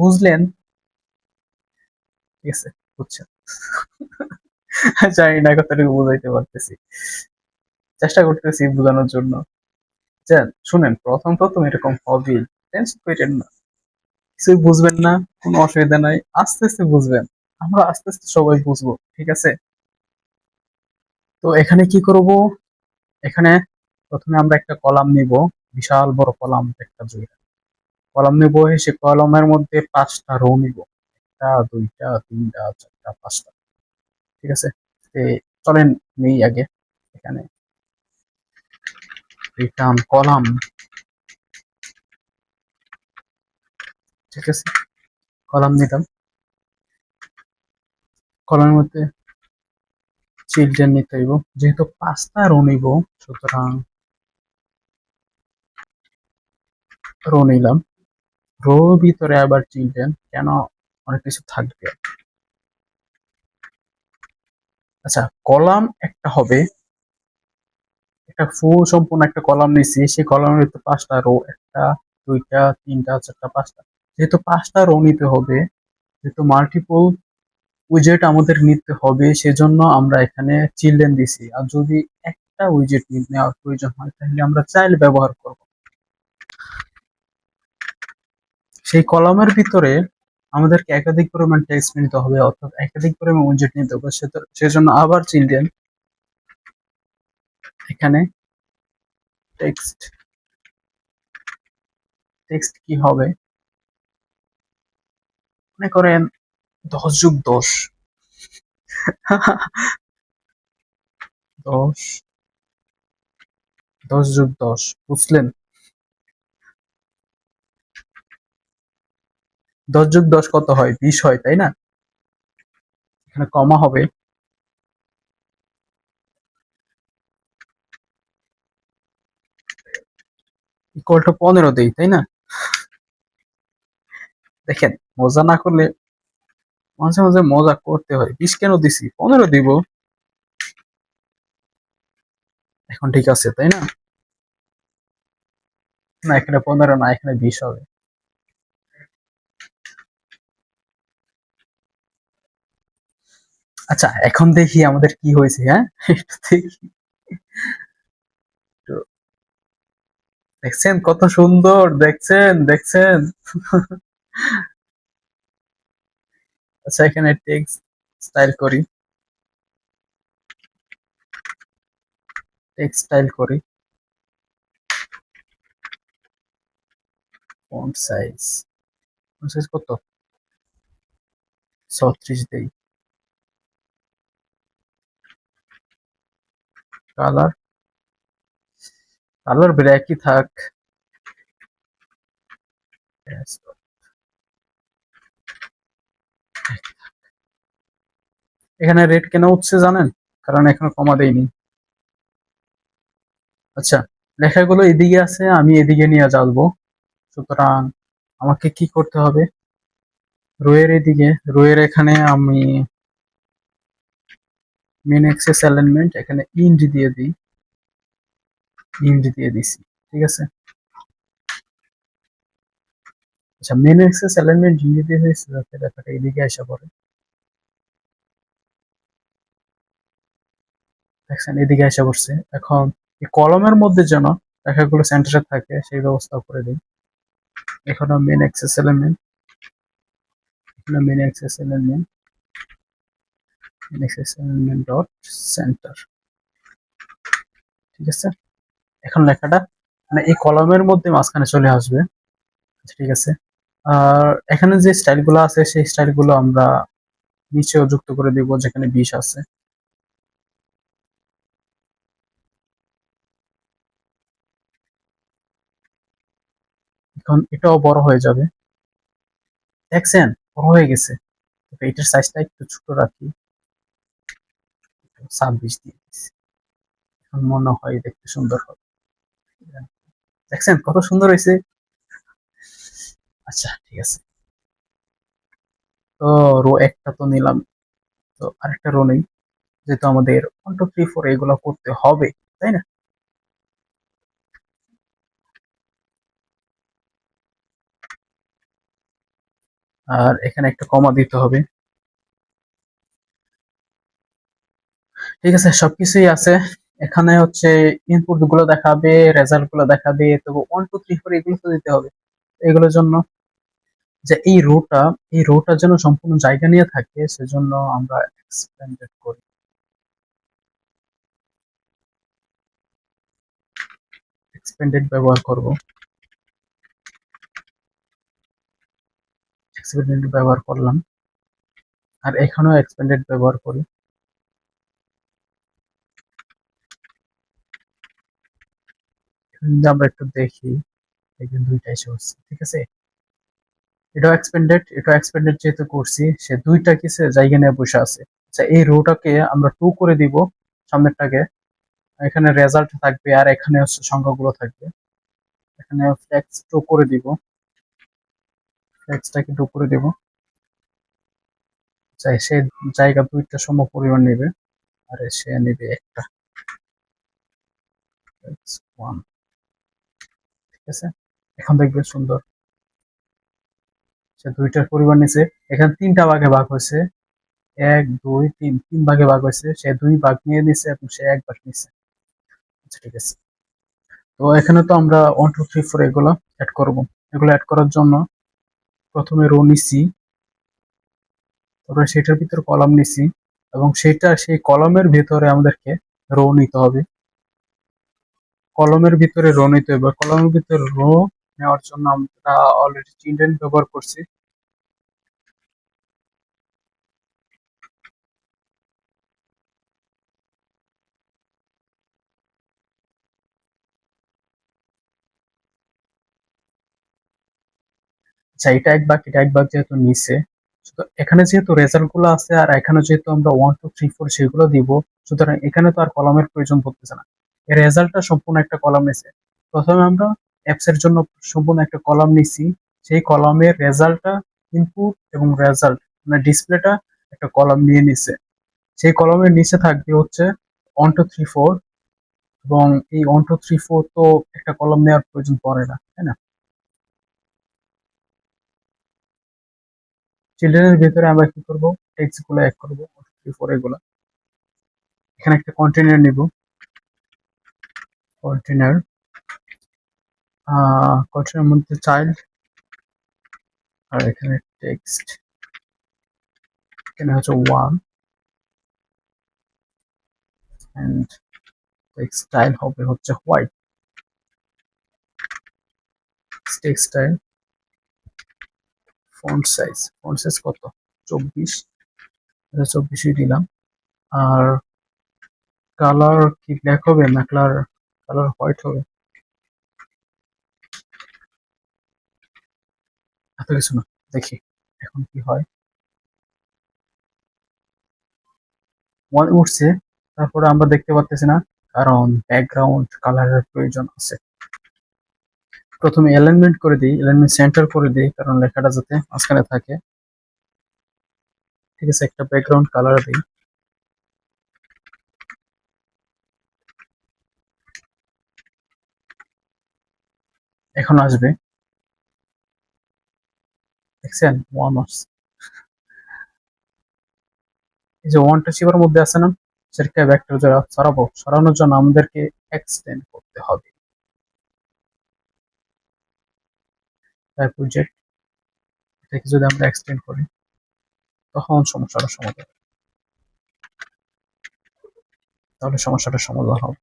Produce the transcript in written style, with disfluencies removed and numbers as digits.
বুঝলেন? ঠিক আছে, বুঝছেন। জানি না কতটুকু বুঝাইতে পারতেছি, চেষ্টা করতেছি বোঝানোর জন্য। শুনেন, প্রথম প্রথম এরকম হবে, টেনশন করেন না, কিছুই বুঝবেন না, কোনো অসুবিধা নাই, আস্তে আস্তে বুঝবেন। আমরা আস্তে আস্তে সবাই বুঝবো, ঠিক আছে? তো এখানে কি করব? এখানে প্রথমে আমরা একটা কলাম নিব, বিশাল বড় কলাম, একটা জুড়ে কলাম নিব। সে কলামের মধ্যে 5টা রো নিব, একটা, দুইটা, তিনটা, চারটা, 5টা। ঠিক আছে? এ, চলেন নেই আগে এখানে রিটার্ন কলাম। ঠিক আছে, কলাম নিলাম। কলামের মধ্যে চিলড্রেন নিতে হইব, যেহেতু 5টা রো নিব, সুতরাং রো নিলাম। রো ভিতরে আবার চিলড্রেন কেন, অনেক কিছু থাকবে। আচ্ছা, কলাম একটা হবে, একটা ফুল সম্পূর্ণ একটা কলাম নিছি, সেই কলামের ভিতরে 5টা রো, একটা, দুইটা, তিনটা, চারটা, 5টা। যেহেতু 5টা রো নিতে হবে, যেহেতু মাল্টিপল উইজেট আমাদের নিতে হবে, সেজন্য আমরা এখানে চিলড্রেন দিছি। আর যদি একটা উইজেট নেওয়ার প্রয়োজন হয়, তাহলে আমরা চাইল্ড ব্যবহার করব। সেই কলামের ভিতরে আমাদেরকে একাধিক পরিমাণ টেক্সট নিতে হবে, অর্থাৎ একাধিক পরিমাণ উইজেট নিতে হবে। সেজন্য আবার চিলড্রেন, এখানে টেক্সট। টেক্সট কি হবে? মনে করেন 10+10। 10, 10+10, বুঝলেন? 10+10 কত হয়? 20 হয়, তাই না? এখানে কমা হবে, ইকুয়াল টু 15 দেই, তাই না? দেখেন, মজা না করলে মাঝে মাঝে মজা করতে হয়। 20 কেন দিছি, 15 দিব। এখন ঠিক আছে, তাই না? না, এখানে 15 না, এখানে 20 হবে। আচ্ছা, এখন দেখি আমাদের কি হয়েছে, হ্যাঁ? একটু দেখি। একটু দেখছেন কত সুন্দর, দেখছেন দেখছেন? আচ্ছা, এখানে টেক্সট স্টাইল করি, টেক্সট স্টাইল করি। ফন্ট সাইজ, ফন্ট সাইজ কত? 36 দেই। কালার, কালার ব্ল্যাকই থাক। Yes, এখানে রেট কেন উঠছে জানেন? কারণ এখনো কমা দেয়নি। আচ্ছা, লেখাগুলো এদিকে আছে, আমি এদিকে নিয়ে যাবো, সুতরাং আমাকে কি করতে হবে? রোয়ের এদিকে, রোয়ের এখানে আমি মেন অ্যাক্সেস অ্যালাইনমেন্ট, এখানে ইন্ড দিয়ে দিই, ইন্ড দিয়ে দিছি। ঠিক আছে? আচ্ছা, মেন অ্যাক্সেস অ্যালাইনমেন্ট ইন্ড দিয়ে দিয়েছি যাতে লেখাটা এদিকে আসা পড়ে। দেখছেন, এদিকে আসা পড়ছে। এখন এই কলমের মধ্যে যেন লেখাগুলো সেন্টারে থাকে সেই ব্যবস্থা করে দিই। এখানে মেন অ্যাক্সেস এলিমেন্ট, এখানে main access element, main access element dot centre. ঠিক আছে? এখন লেখাটা মানে এই কলমের মধ্যে মাঝখানে চলে আসবে। আচ্ছা, ঠিক আছে। আর এখানে যে স্টাইলগুলো আছে সেই স্টাইলগুলো আমরা নিচেও যুক্ত করে দিব, যেখানে 20 আছে। এখন এটাও বড় হয়ে যাবে, দেখছেন? বড় হয়ে গেছে। তবে এটার সাইজটা একটু ছোট রাখি, 26 দিয়ে দিচ্ছি। এখন মনে হয় দেখতে সুন্দর হবে। দেখছেন কত সুন্দর হয়েছে? আচ্ছা, ঠিক আছে। তো রো একটা তো নিলাম, তো আরেকটা রো নেই, যেহেতু আমাদের 1 2 3 4 এগুলো করতে হবে, তাই না? আর এখানে একটা কমা দিতে হবে। ঠিক আছে, সবকিছুই আছে। এখানে হচ্ছে ইনপুট গুলো দেখাবে, রেজাল্ট গুলো দেখাবে, তবে 1 2 3 4 এগুলো তো দিতে হবে। এগুলোর জন্য যে এই রোটা যেন সম্পূর্ণ জায়গা নিয়ে থাকে, সেজন্য আমরা এক্সপেন্ডেড করি। এক্সপেন্ডেড ব্যবহার করব। এক্সপেন্ডেড ব্যবহার করলাম। আর এখানেও এক্সপেন্ডেড ব্যবহার করি। যদি আমরা একটু দেখি, দেখবেন দুইটা এসে হচ্ছে, ঠিক আছে। এটা এক্সপেন্ডেড যেহেতু করছি, সে দুইটা কিসে জায়গা নিয়ে বসে আছে। আচ্ছা, এই রোটাকে আমরা 2 করে দিব, সামনেরটাকে। এখানে রেজাল্ট থাকবে আর এখানে হচ্ছে সংখ্যাগুলো থাকবে। এখানে ফ্লেক্স 2 করে দিব, ফ্লেক্সটাকে 2 করে দিব। চাই সে জায়গা দুইটা সম পরিমাণ নেবে, আর সে নেবে একটা। ওয়ান, ঠিক আছে। এখন দেখবে সুন্দর, সে দুইটার পরিমাণ নিছে। এখানে 3টা ভাগে ভাগ হয়েছে, 1 2 3, 3 ভাগে ভাগ হয়েছে। সে 2 ভাগ নিয়ে নিছে এবং সে 1 ভাগ নিছে। আচ্ছা, ঠিক আছে। তো এখানে তো আমরা 1 2 3 4 এগুলো অ্যাড করব। এগুলো অ্যাড করার জন্য প্রথমে রো নিছি, তারপরে সেটার ভিতরে কলাম নিছি, এবং সেই কলামের ভিতরে আমাদেরকে রো নিতে হবে। কলমের ভিতরে রো নিতে হবে। কলমের ভিতরে রো নেওয়ার জন্য আমরা অলরেডি চিলড্রেন ব্যবহার করছি। আচ্ছা, এটা এক ভাগ যেহেতু নিছে, তো এখানে যেহেতু রেজাল্ট গুলো আছে আর এখানে যেহেতু আমরা 1 2 3 4 সেগুলো দিব, সুতরাং এখানে তো আর কলামের প্রয়োজন পড়তেছে না। এই রেজাল্টটা সম্পূর্ণ একটা কলাম নিছে। প্রথমে আমরা অ্যাপস এর জন্য সম্পূর্ণ একটা কলাম নিছি। সেই কলামের রেজাল্টটা, ইনপুট এবং রেজাল্ট মানে ডিসপ্লেটা একটা কলাম নিয়ে নিছে। সেই কলামের নিচে থাকবে হচ্ছে 1 2 3 4, এবং এই 1 2 3 4 তো একটা কলাম নেওয়ার প্রয়োজন পড়ে না, তাই না? চিলড্রেনের ভিতরে আমরা কি করব, টেক্সট গুলো অ্যাড করবো, 1 2 3 4 এগুলো। এখানে একটা কন্টেনার নিব, কন্টেনার। কন্টেনার মধ্যে চাইল্ড, আর এখানে টেক্সট, এখানে হচ্ছে 1, এন্ড টেক্সট স্টাইল হবে হচ্ছে white. Text style, font size কত, 24, 24ই দিলাম। আর কালার কি ব্ল্যাক হবে না কালার কালার হোয়াইট হবে? এত কিছু না, দেখি এখন কি হয়। 1 উঠছে, তারপরে আমরা দেখতে পাচ্তেছি না, কারণ ব্যাকগ্রাউন্ড কালারের প্রয়োজন আছে। প্রথমে অ্যালাইনমেন্ট করে দিই, অ্যালাইনমেন্ট সেন্টার করে দিই, কারণ লেখাটা যাতে মাঝখানে থাকে। ঠিক আছে, একটা ব্যাকগ্রাউন্ড কালার দিই। এখন আসবে, দেখছেন 1 আসছে। এই যে 1টা চিপার মধ্যে আছে না, সেটাকে ভেক্টর দ্বারা সরাবো। সরানোর জন্য আমাদেরকে এক্সটেন্ড করতে হবে। তাই প্রজেক্ট, এটাকে যদি আমরা এক্সটেন্ড করি, তখন সমস্যাটার সমাধান, তাহলে সমস্যাটার সমাধান হবে।